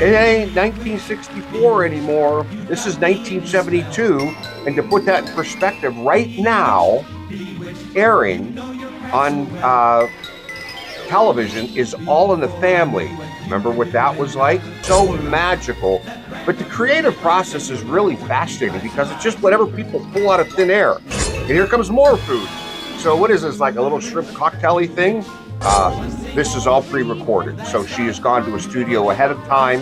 It ain't 1964 anymore. This is 1972. And to put that in perspective, right now, airing on television is All in the Family. Remember what that was like? So magical. But the creative process is really fascinating because it's just whatever people pull out of thin air. And here comes more food. So what is this, like a little shrimp cocktail-y thing? This is all pre-recorded. So she has gone to a studio ahead of time.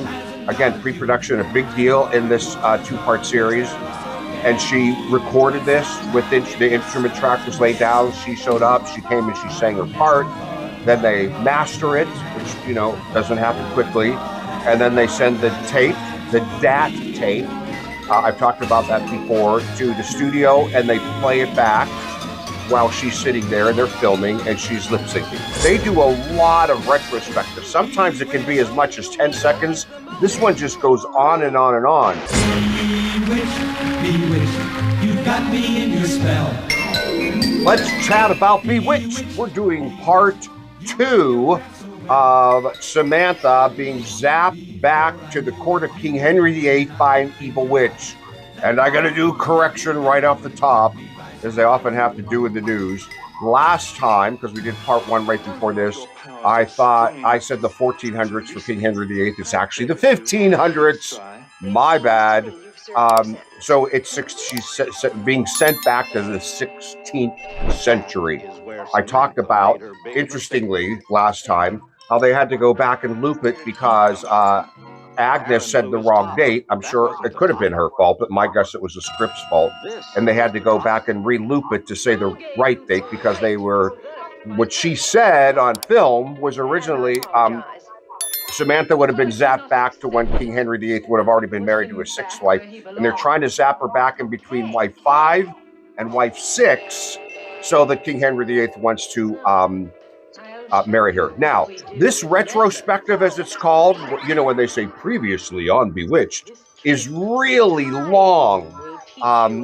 Again, pre-production, a big deal in this two-part series. And she recorded this with the instrument track was laid down. She showed up, she came and she sang her part. Then they master it, which, you know, doesn't happen quickly. And then they send the tape, the DAT tape, I've talked about that before, to the studio, and they play it back while she's sitting there and they're filming and she's lip syncing. They do a lot of retrospectives. Sometimes it can be as much as 10 seconds. This one just goes on and on and on. Bewitched, you've got me in your spell. Let's chat about Bewitched. We're doing part 2 of Samantha being zapped back to the court of King Henry VIII by an evil witch. And I gotta do correction right off the top, as they often have to do in the news. Last time, because we did part 1 right before this, I thought I said the 1400s for King Henry VIII. It's actually the 1500s. My bad. So she's being sent back to the 16th century. I talked about, interestingly, last time, how they had to go back and loop it because Agnes said the wrong date. I'm sure it could have been her fault, but my guess it was the script's fault. And they had to go back and re-loop it to say the right date because they were, what she said on film was originally, Samantha would have been zapped back to when King Henry VIII would have already been married to his 6th wife. And they're trying to zap her back in between wife 5 and wife 6 so that King Henry VIII wants to marry her. Now, this retrospective, as it's called, you know, when they say previously on Bewitched, is really long.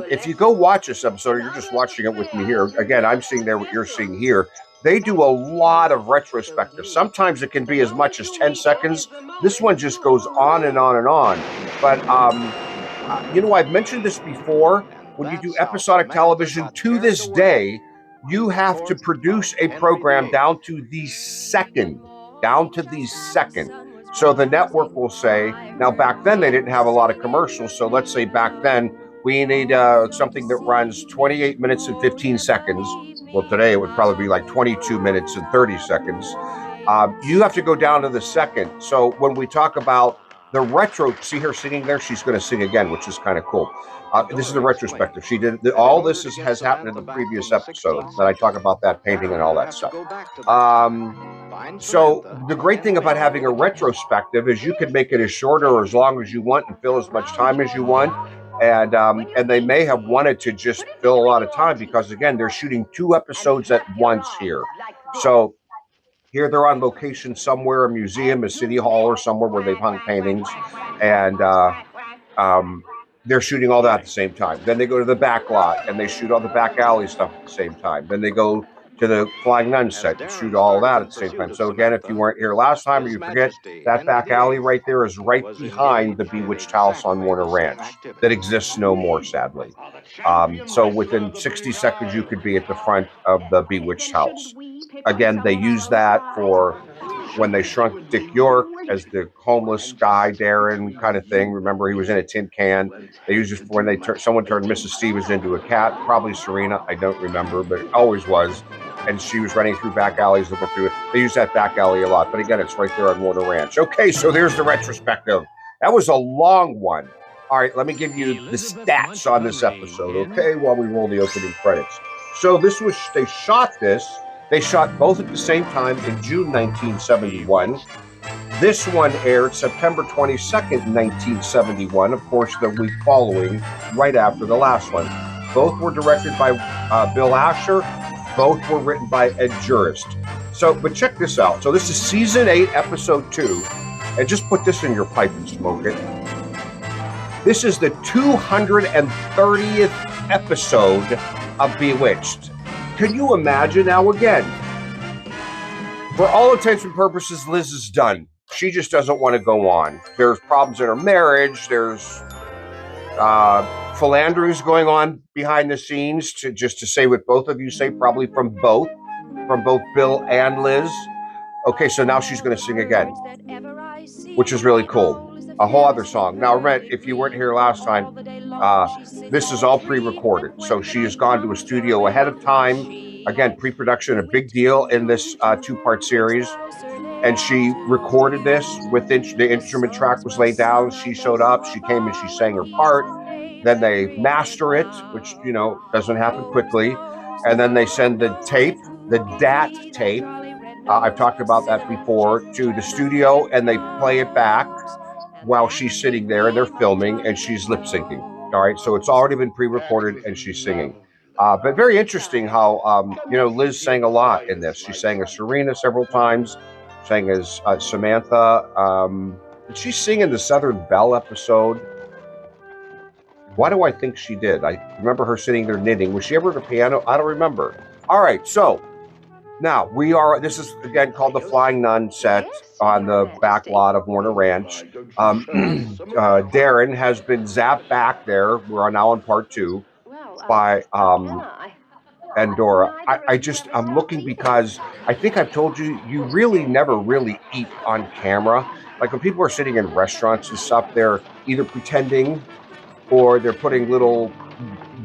If you go watch this episode, or you're just watching it with me here, again, I'm seeing there what you're seeing here. They do a lot of retrospectives. Sometimes it can be as much as 10 seconds. This one just goes on and on and on. But, you know, I've mentioned this before. When you do episodic television, to this day, you have to produce a program down to the second. So the network will say, now back then they didn't have a lot of commercials. So let's say back then we need something that runs 28 minutes and 15 seconds. Well, today it would probably be like 22 minutes and 30 seconds. You have to go down to the second. So when we talk about the retro, see her singing there? She's going to sing again, which is kind of cool. This is the retrospective. She did all this has happened in the previous episode. That I talk about that painting and all that stuff. So the great thing about having a retrospective is you can make it as short or as long as you want and fill as much time as you want. And they may have wanted to just fill a lot of time because, again, they're shooting 2 episodes at once here. So here they're on location somewhere, a museum, a city hall, or somewhere where they've hung paintings, and they're shooting all that at the same time. Then they go to the back lot and they shoot all the back alley stuff at the same time. Then they go to the Flying Nun set and shoot all that at the same time. So again, if you weren't here last time or you forget, that back alley right there is right behind the Bewitched house on Warner Ranch that exists no more, sadly. So within 60 seconds, you could be at the front of the Bewitched house. Again, they use that for when they shrunk Dick York as the homeless guy, Darrin kind of thing. Remember, he was in a tin can. They used it for when someone turned Mrs. Stevens into a cat, probably Serena. I don't remember, but it always was. And she was running through back alleys looking through it. They use that back alley a lot. But again, it's right there on Warner Ranch. Okay, so there's the retrospective. That was a long one. All right, let me give you the stats on this episode, okay, while we roll the opening credits. So they shot both at the same time in June 1971. This one aired September 22nd, 1971, of course, the week following, right after the last one. Both were directed by Bill Asher. Both were written by Ed Jurist. So, but check this out. So this is Season 8, Episode 2. And just put this in your pipe and smoke it. This is the 230th episode of Bewitched. Can you imagine? Now, again, for all intents and purposes, Liz is done. she just doesn't want to go on. There's problems in her marriage. There's philanderings going on behind the scenes, to say what both of you say, probably from both Bill and Liz. Okay, so now she's going to sing again, which is really cool. A whole other song. Now, Rent, if you weren't here last time, this is all pre-recorded. So she has gone to a studio ahead of time. Again, pre-production, a big deal in this two-part series. And she recorded this with the instrument track was laid down. She showed up. She came and she sang her part. Then they master it, which, doesn't happen quickly. And then they send the tape, the DAT tape. I've talked about that before, to the studio, and they play it back while she's sitting there and they're filming and she's lip syncing. All right. So it's already been pre-recorded and she's singing. But very interesting how, Liz sang a lot in this. She sang as Serena several times, sang as Samantha. Did she sing in the Southern Belle episode? Why do I think she did? I remember her sitting there knitting. Was she ever at a piano? I don't remember. All right, so now this is again called the Flying Nun set on the back lot of Warner Ranch. Darrin has been zapped back there. We're now on part 2 by and Dora. I'm looking because I think I've told you, you really never really eat on camera. Like when people are sitting in restaurants and stuff, they're either pretending or they're putting little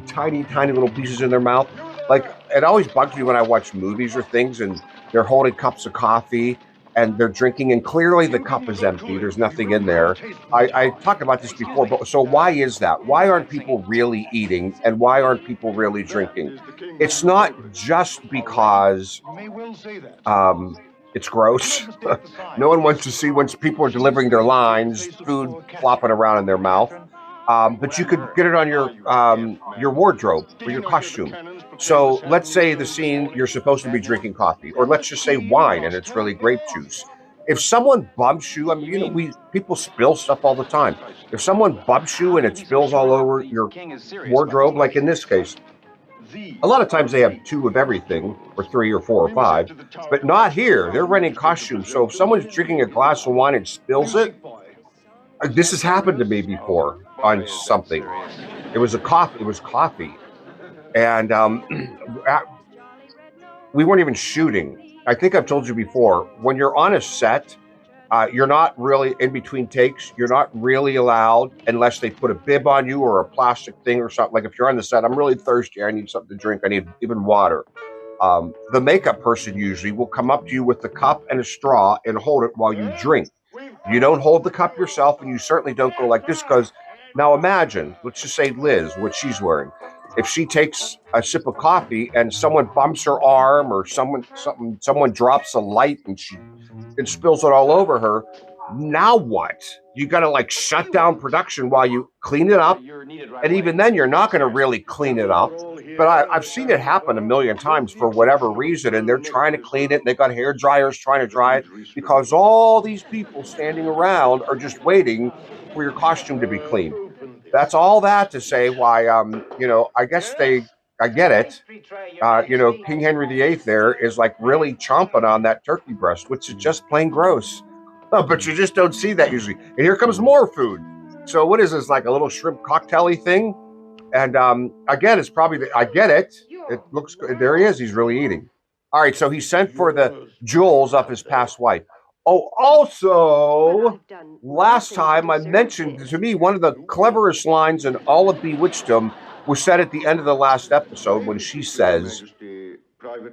tiny little pieces in their mouth. Like, it always bugs me when I watch movies or things and they're holding cups of coffee and they're drinking and clearly the cup is empty. There's nothing in there. I talked about this before, but so why is that? Why aren't people really eating and why aren't people really drinking? It's not just because it's gross. No one wants to see when people are delivering their lines, food flopping around in their mouth. But you could get it on your wardrobe or your costume. So let's say the scene you're supposed to be drinking coffee, or let's just say wine, and it's really grape juice. If someone bumps you, I mean, people spill stuff all the time. If someone bumps you and it spills all over your wardrobe, like in this case, a lot of times they have 2 of everything, or 3 or 4 or 5, but not here. They're renting costumes. So if someone's drinking a glass of wine and spills it, this has happened to me before on something. It was coffee. And we weren't even shooting. I think I've told you before, when you're on a set, you're not really, in between takes, you're not really allowed, unless they put a bib on you or a plastic thing or something. Like if you're on the set, I'm really thirsty, I need something to drink, I need even water. The makeup person usually will come up to you with the cup and a straw and hold it while you drink. You don't hold the cup yourself, and you certainly don't go like this, because now imagine, let's just say Liz, what she's wearing. If she takes a sip of coffee and someone bumps her arm, or someone drops a light and it spills it all over her, now what? You got to like shut down production while you clean it up, and even then you're not going to really clean it up. But I've seen it happen a million times for whatever reason, and they're trying to clean it, and they've got hair dryers trying to dry it, because all these people standing around are just waiting for your costume to be clean. That's all that to say why, I guess I get it. King Henry VIII there is like really chomping on that turkey breast, which is just plain gross. But you just don't see that usually. And here comes more food. So what is this, like a little shrimp cocktail-y thing? And again, it's probably, I get it. It looks good. There he is. He's really eating. All right, so he sent for the jewels of his past wife. Oh, also, last time I mentioned, to me, one of the cleverest lines in all of Bewitched was said at the end of the last episode when she says,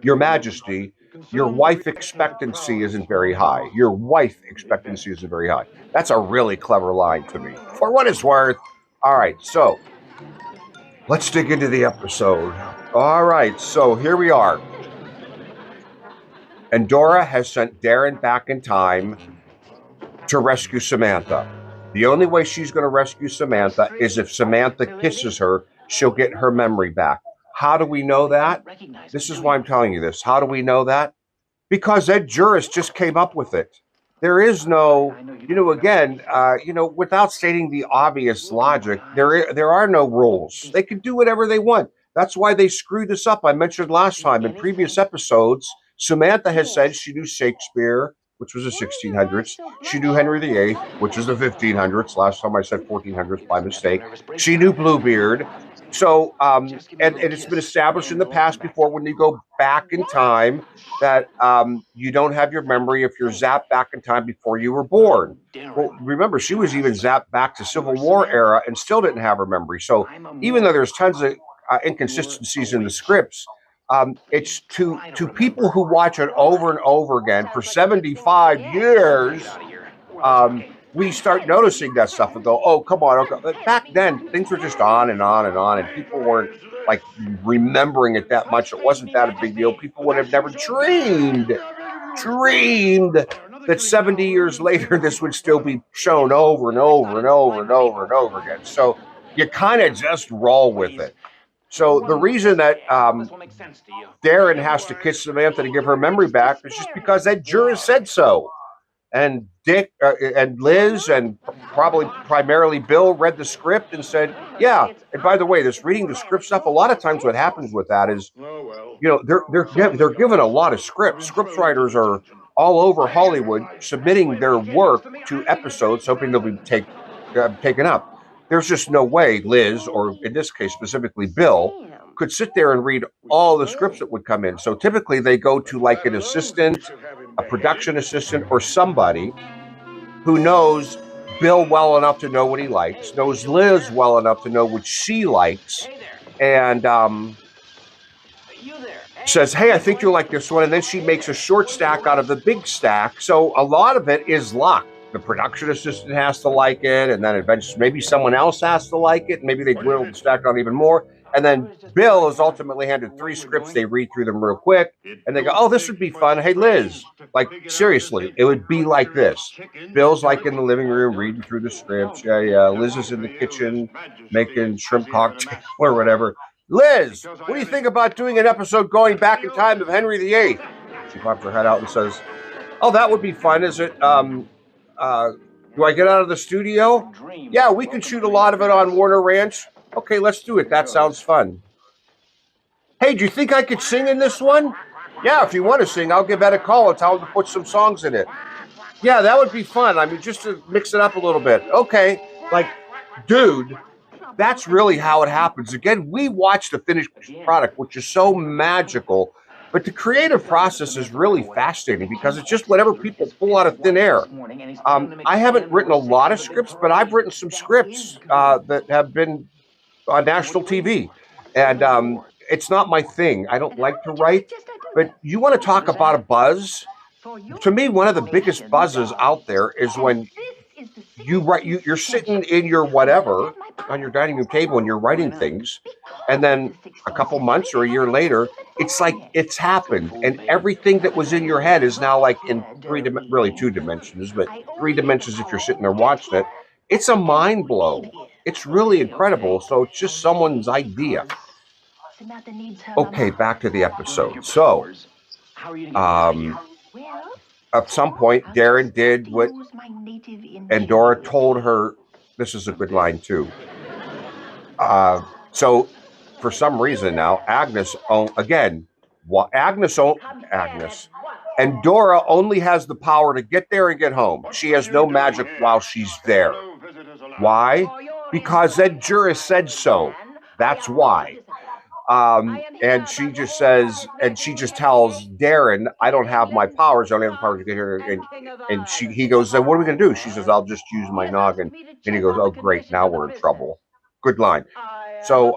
"Your Majesty, your wife expectancy isn't very high. Your wife expectancy isn't very high." That's a really clever line to me, for what it's worth. All right, so let's dig into the episode. All right, so here we are. And Dora has sent Darrin back in time to rescue Samantha. The only way she's going to rescue Samantha is if Samantha kisses her, she'll get her memory back. How do we know that? This is why I'm telling you this. How do we know that? Because Ed Juris just came up with it. There is no, without stating the obvious logic, there are no rules. They can do whatever they want. That's why they screwed this up. I mentioned last time in previous episodes, Samantha has said she knew Shakespeare which was the 1600s. She knew Henry VIII, which was the 1500s. Last time I said 1400s by mistake. She knew Bluebeard. So, and it's been established in the past before when you go back in time that you don't have your memory if you're zapped back in time before you were born. Well, remember, she was even zapped back to Civil War era and still didn't have her memory. So even though there's tons of inconsistencies in the scripts, it's to people who watch it over and over again for 75 years. We start noticing that stuff and go, "Oh, come on!" Okay. But back then, things were just on and on and on, and people weren't like remembering it that much. It wasn't that a big deal. People would have never dreamed that 70 years later this would still be shown over and over and over and over and over again. So you kind of just roll with it. So the reason that Darrin has to kiss Samantha to give her memory back is just because that juror said so. And Dick and Liz and probably primarily Bill read the script and said, yeah. And by the way, this reading the script stuff, a lot of times what happens with that is, they're given a lot of scripts. Script writers are all over Hollywood submitting their work to episodes, hoping they'll be taken up. There's just no way Liz, or in this case specifically Bill, could sit there and read all the scripts that would come in. So typically they go to like an assistant, a production assistant, or somebody who knows Bill well enough to know what he likes, knows Liz well enough to know what she likes, and says, hey, I think you'll like this one. And then she makes a short stack out of the big stack. So a lot of it is luck. The production assistant has to like it, and then eventually maybe someone else has to like it. Maybe they whittle the stack out even more. And then Bill is ultimately handed 3 scripts. They read through them real quick, and they go, oh, this would be fun. Hey, Liz, like, seriously, it would be like this. Bill's like in the living room reading through the scripts. Yeah. Liz is in the kitchen making shrimp cocktail or whatever. Liz, what do you think about doing an episode going back in time of Henry VIII? She pops her head out and says, oh, that would be fun. Is it, do I get out of the studio? Yeah, we can shoot a lot of it on Warner Ranch. Okay, let's do it. That sounds fun. Hey, do you think I could sing in this one? Yeah, if you want to sing, I'll give Ed a call and tell him to put some songs in it. Yeah, that would be fun. I mean, just to mix it up a little bit. Okay, like, dude, that's really how it happens. Again, we watch the finished product, which is so magical. But the creative process is really fascinating because it's just whatever people pull out of thin air. I haven't written a lot of scripts, but I've written some scripts that have been on national TV. And it's not my thing. I don't like to write. But you want to talk about a buzz? To me, one of the biggest buzzes out there is when you write, you're sitting in your whatever on your dining room table and you're writing things, and then a couple months or a year later, it's like it's happened, and everything that was in your head is now like in really 2 dimensions, but 3 dimensions if you're sitting there watching it. It's a mind blow. It's really incredible. So it's just someone's idea. Okay, back to the episode. So, at some point, Darrin did what Dora told her. This is a good line too. So, for some reason now, Agnes, and Dora only has the power to get there and get home. She has no magic while she's there. Why? Because that juror said so. That's why. And she just says, and she just tells Darrin, I don't have my powers. I only have the power to get here. And he goes, what are we going to do? She says, I'll just use my noggin. And he goes, oh, great. Now we're in trouble. Good line. So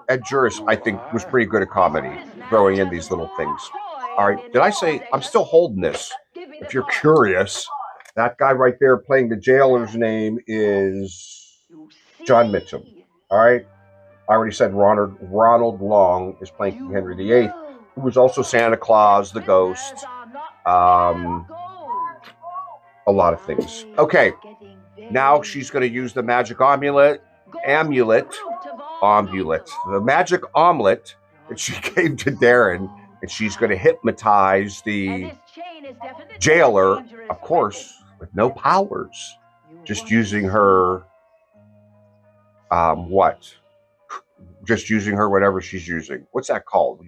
Ed Juris, I think, was pretty good at comedy, throwing in these little things. All right. Did I say I'm still holding this? If you're curious, that guy right there playing the jailer's name is John Mitchum. All right. I already said Ronald Long is playing King Henry VIII, who was also Santa Claus, the ghost, a lot of things. Okay, now she's going to use the magic amulet, the magic omelet that she gave to Darrin, and she's going to hypnotize the jailer, of course, with no powers, just using her, just using her whatever she's using. What's that called?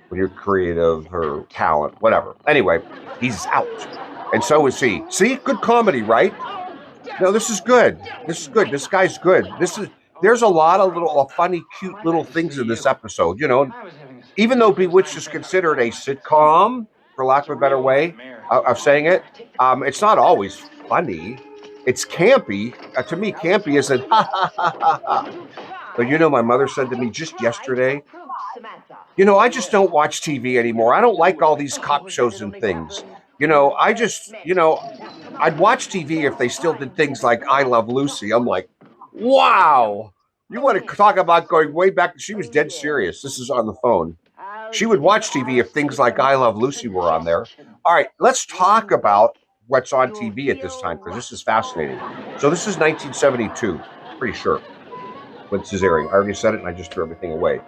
when you're creative or talent, whatever. Anyway, he's out. And so is he. See, good comedy, right? No, this is good. This is good. This guy's good. There's a lot of little funny, cute little things in this episode. Even though Bewitched is considered a sitcom, for lack of a better way of saying it, it's not always funny. It's campy. To me, campy isn't ha ha ha ha ha. But my mother said to me just yesterday, I just don't watch TV anymore. I don't like all these cop shows and things. I just, I'd watch TV if they still did things like I Love Lucy. I'm like, wow. You want to talk about going way back? She was dead serious. This is on the phone. She would watch TV if things like I Love Lucy were on there. All right, let's talk about what's on TV at this time, because this is fascinating. So this is 1972, pretty sure, when this is airing. I already said it, and I just threw everything away.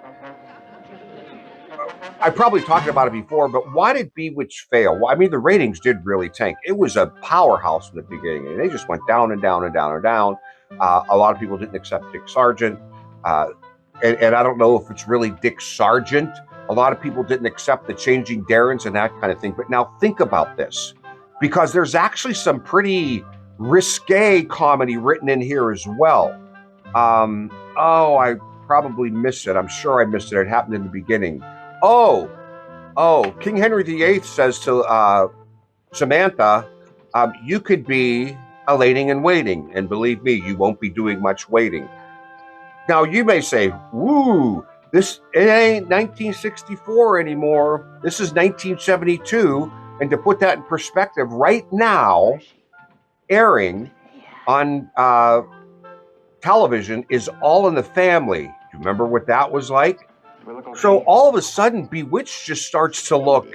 I probably talked about it before, but why did Bewitched fail? Well, I mean, the ratings did really tank. It was a powerhouse in the beginning, and they just went down and down and down and down. A lot of people didn't accept Dick Sargent, and I don't know if it's really Dick Sargent. A lot of people didn't accept the changing Darrins and that kind of thing. But now think about this, because there's actually some pretty risque comedy written in here as well. I probably missed it. I'm sure I missed it. It happened in the beginning. King Henry VIII says to Samantha, you could be a lading in waiting, and believe me, you won't be doing much waiting. Now, you may say, woo, it ain't 1964 anymore. This is 1972. And to put that in perspective, right now, airing on television is All in the Family. Do you remember what that was like? So all of a sudden, Bewitched just starts to look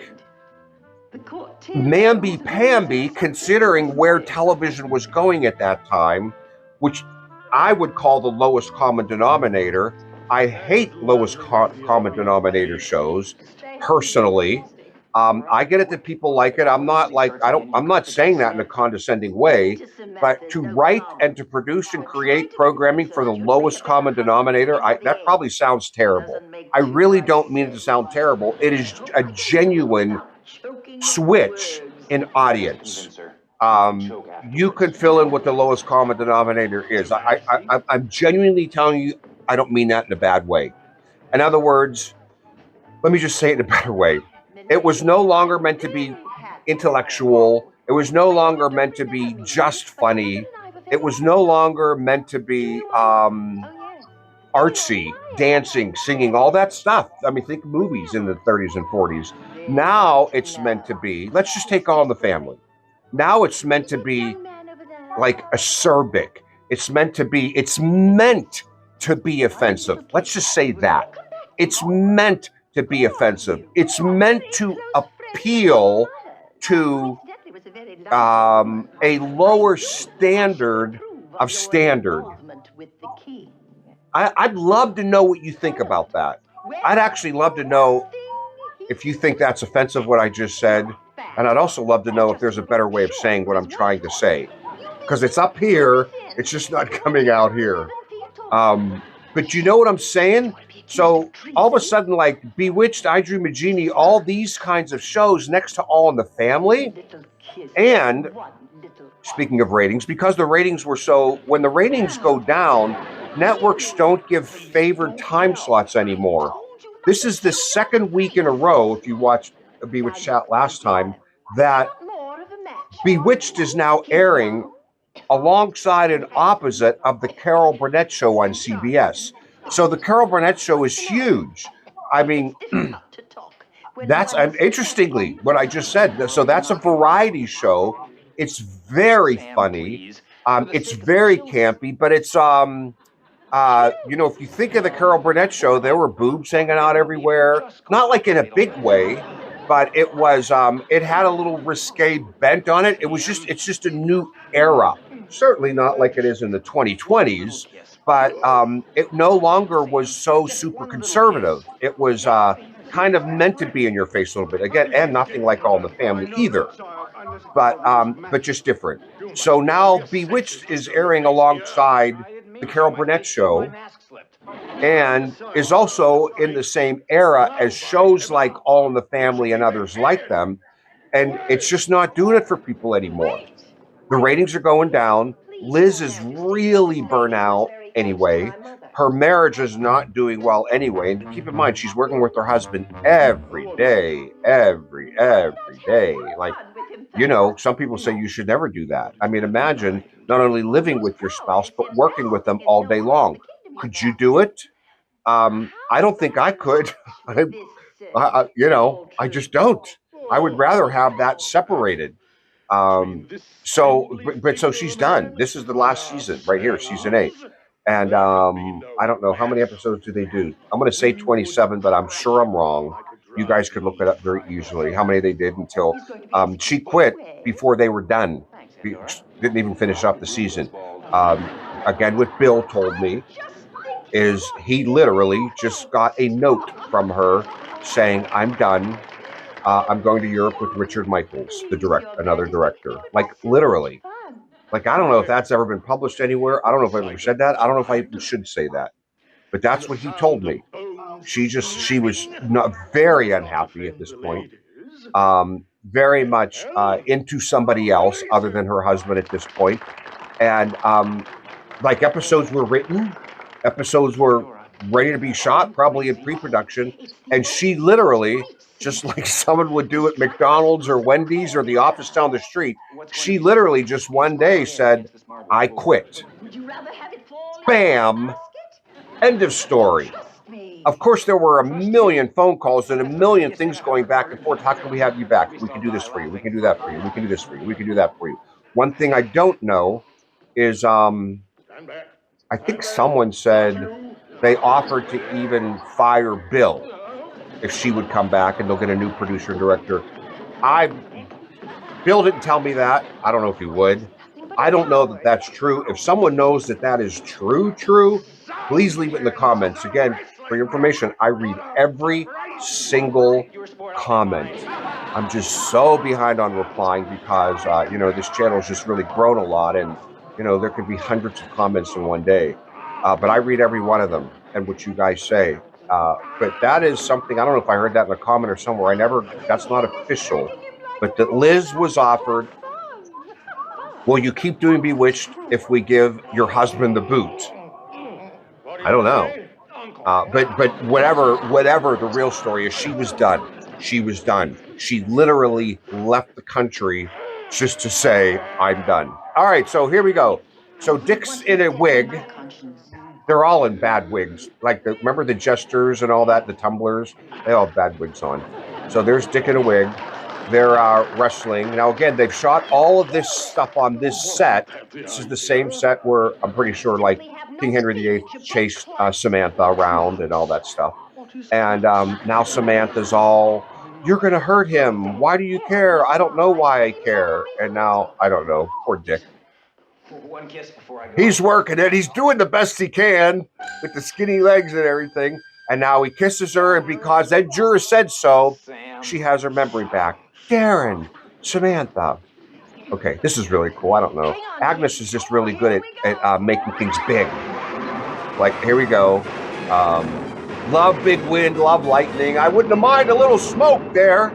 mamby-pamby, considering where television was going at that time, which I would call the lowest common denominator. I hate lowest common denominator shows, personally. I get it that people like it. I'm not saying that in a condescending way, but to write and to produce and create programming for the lowest common denominator, that probably sounds terrible. I really don't mean it to sound terrible. It is a genuine switch in audience. You can fill in what the lowest common denominator is. I'm genuinely telling you, I don't mean that in a bad way. In other words, let me just say it in a better way. It was no longer meant to be intellectual. It was no longer meant to be just funny. It was no longer meant to be artsy, dancing, singing, all that stuff. I mean, think movies in the 30s and 40s. Now it's meant to be, let's just take All in the Family. Now it's meant to be like acerbic. It's meant to be offensive. Let's just say that. It's meant to be offensive. It's meant to appeal to a lower standard of standard. I'd love to know what you think about that. I'd actually love to know if you think that's offensive, what I just said. And I'd also love to know if there's a better way of saying what I'm trying to say. Because it's up here, it's just not coming out here. But you know what I'm saying? So all of a sudden, like Bewitched, I Dream of Jeannie, all these kinds of shows next to All in the Family. And speaking of ratings, because the ratings were when the ratings go down, networks don't give favored time slots anymore. This is the second week in a row, if you watched Bewitched chat last time, that Bewitched is now airing alongside and opposite of the Carol Burnett show on CBS. So the Carol Burnett show is huge. I mean, that's interestingly what I just said. So that's a variety show. It's very funny. It's very campy, but it's if you think of the Carol Burnett show, there were boobs hanging out everywhere. Not like in a big way, but it was. It had a little risque bent on it. It's just a new era. Certainly not like it is in the 2020s, but it no longer was so super conservative. It was kind of meant to be in your face a little bit. Again, and nothing like All in the Family either, but just different. So now Bewitched is airing alongside the Carol Burnett show, and is also in the same era as shows like All in the Family and others like them. And it's just not doing it for people anymore. The ratings are going down. Liz is really burnt out anyway. Her marriage is not doing well anyway. And keep in mind, she's working with her husband every day, every day. Like, some people say you should never do that. I mean, imagine not only living with your spouse, but working with them all day long. Could you do it? I don't think I could. I just don't. I would rather have that separated. So she's done. This is the last season right here, season 8. And I don't know how many episodes do they do. I'm going to say 27, but I'm sure I'm wrong. You guys could look it up very easily. How many they did until she quit before they were done. Didn't even finish up the season. Again, what Bill told me is he literally just got a note from her saying, "I'm done. I'm going to Europe with Richard Michaels, another director." Like literally. Like I don't know if that's ever been published anywhere. I don't know if I ever said that. I don't know if I even should say that. But that's what he told me. She was not very unhappy at this point. Very much into somebody else other than her husband at this point. And like episodes were written, episodes were ready to be shot, probably in pre-production, and she literally, just like someone would do at McDonald's or Wendy's or the office down the street, she literally just one day said, "I quit." Bam! End of story. Of course, there were a million phone calls and a million things going back and forth. How can we have you back? We can do this for you. We can do that for you. We can do this for you. We can do that for you. One thing I don't know is I think someone said they offered to even fire Bill if she would come back and they'll get a new producer and director. Bill didn't tell me that. I don't know if he would. I don't know that that's true. If someone knows that that is true, please leave it in the comments. Again, for your information, I read every single comment. I'm just so behind on replying because, this channel has just really grown a lot and, there could be hundreds of comments in one day. But I read every one of them and what you guys say. But that is something, I don't know if I heard that in a comment or somewhere. That's not official. But that Liz was offered, will you keep doing Bewitched if we give your husband the boot? I don't know. But whatever the real story is, she was done. She was done. She literally left the country just to say, "I'm done." All right, so here we go. So Dick's in a wig. They're all in bad wigs. Like, remember the jesters and all that, the tumblers? They all have bad wigs on. So there's Dick in a wig. They're wrestling. Now, again, they've shot all of this stuff on this set. This is the same set where I'm pretty sure, like, King Henry VIII chased Samantha around and all that stuff. And now Samantha's all, "You're going to hurt him. Why do you care?" "I don't know why I care." And now, I don't know. Poor Dick. One kiss before I go. He's working it. He's doing the best he can with the skinny legs and everything. And now he kisses her, and because that juror said so, she has her memory back. Darrin, Samantha. Okay, this is really cool. I don't know. Agnes is just really good at making things big. Like, here we go. Love big wind, love lightning. I wouldn't have mind a little smoke there.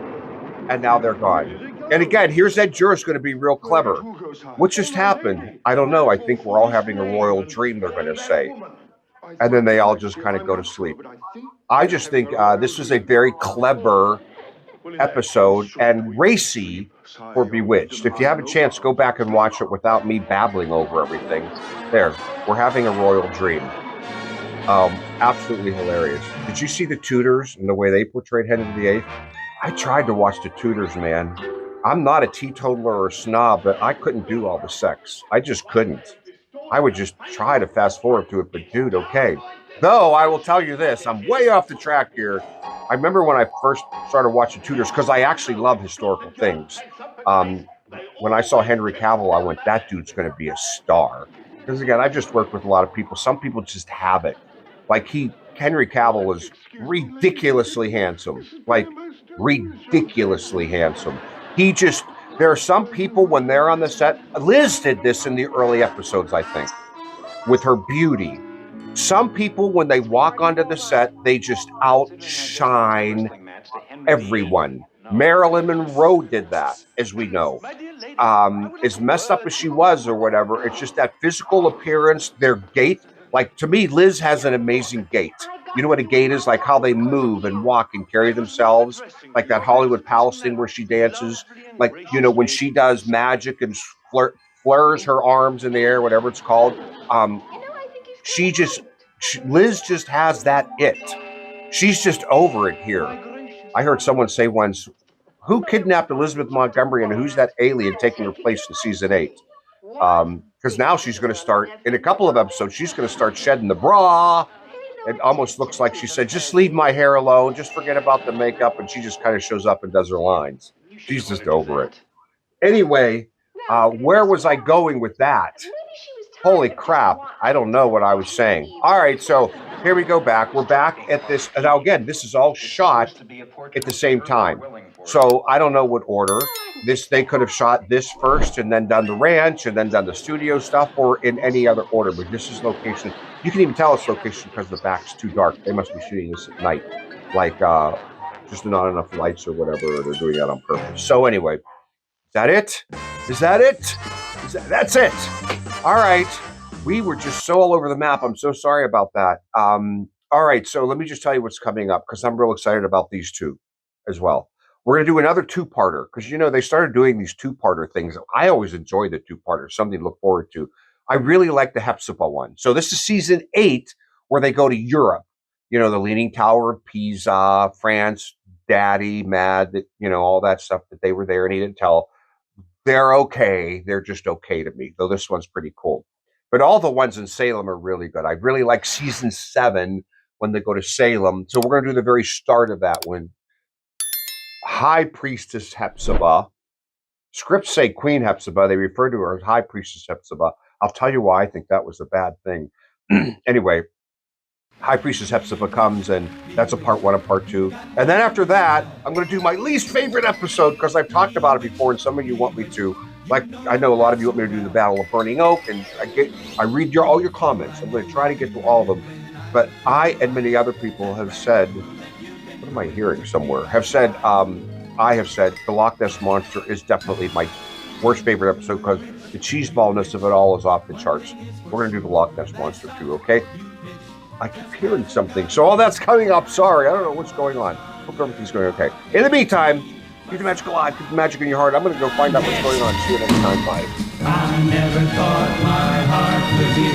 And now they're gone. And again, here's that juror's going to be real clever. What just happened? I don't know. I think we're all having a royal dream, they're going to say. And then they all just kind of go to sleep. I just think this is a very clever episode and racy for Bewitched. If you have a chance, go back and watch it without me babbling over everything. There, we're having a royal dream. Absolutely hilarious. Did you see the Tudors and the way they portrayed Henry VIII? I tried to watch the Tudors, man. I'm not a teetotaler or a snob, but I couldn't do all the sex. I just couldn't. I would just try to fast forward to it, but dude, okay. Though I will tell you this, I'm way off the track here. I remember when I first started watching Tudors, because I actually love historical things. When I saw Henry Cavill, I went, that dude's going to be a star. Because again, I just worked with a lot of people. Some people just have it. Like Henry Cavill was ridiculously handsome. Like, ridiculously handsome. There are some people when they're on the set, Liz did this in the early episodes, I think, with her beauty. Some people, when they walk onto the set, they just outshine everyone. Marilyn Monroe did that, as we know. As messed up as she was or whatever, it's just that physical appearance, their gait. Like, to me, Liz has an amazing gait. You know what a gait is? Like how they move and walk and carry themselves. Like that Hollywood Palace thing where she dances. Like, when she does magic and flares her arms in the air, whatever it's called. Liz just has that it. She's just over it here. I heard someone say once, who kidnapped Elizabeth Montgomery and who's that alien taking her place in season 8? Because now she's going to start, in a couple of episodes, she's going to start shedding the bra. It almost looks like she said, just leave my hair alone, just forget about the makeup, and she just kind of shows up and does her lines. She's just over it. Anyway, where was I going with that? Holy crap, I don't know what I was saying. All right, so here we go back. We're back at this. And now, again, this is all shot at the same time. So I don't know what order. They could have shot this first and then done the ranch and then done the studio stuff, or in any other order. But this is location. You can even tell it's location because the back's too dark. They must be shooting this at night. Like just not enough lights or whatever. Or they're doing that on purpose. So anyway, is that it? That's it. All right. We were just so all over the map. I'm so sorry about that. All right. So let me just tell you what's coming up because I'm real excited about these two as well. We're going to do another two-parter because, they started doing these two-parter things. I always enjoy the two-parters, something to look forward to. I really like the Hepzibah one. So this is season 8 where they go to Europe. The Leaning Tower of Pisa, France, Daddy, mad that, all that stuff that they were there and he didn't tell. They're okay. They're just okay to me, though this one's pretty cool. But all the ones in Salem are really good. I really like season 7 when they go to Salem. So we're going to do the very start of that one. High Priestess Hepzibah. Scripts say Queen Hepzibah. They refer to her as High Priestess Hepzibah. I'll tell you why I think that was a bad thing. Anyway, High Priestess Hepzibah comes, and that's a part 1 and part 2. And then after that, I'm going to do my least favorite episode because I've talked about it before, and some of you want me to. Like, I know a lot of you want me to do the Battle of Burning Oak, and I read all your comments. I'm going to try to get to all of them. But I and many other people have said, what am I hearing somewhere? I have said the Loch Ness Monster is definitely my worst favorite episode because the cheeseballness of it all is off the charts. We're going to do the Loch Ness Monster too, okay? I keep hearing something. So all that's coming up. Sorry, I don't know what's going on. Hope everything's going okay. In the meantime, keep the magic alive, keep the magic in your heart. I'm going to go find out what's going on. See you next time. Bye. I never thought my heart would be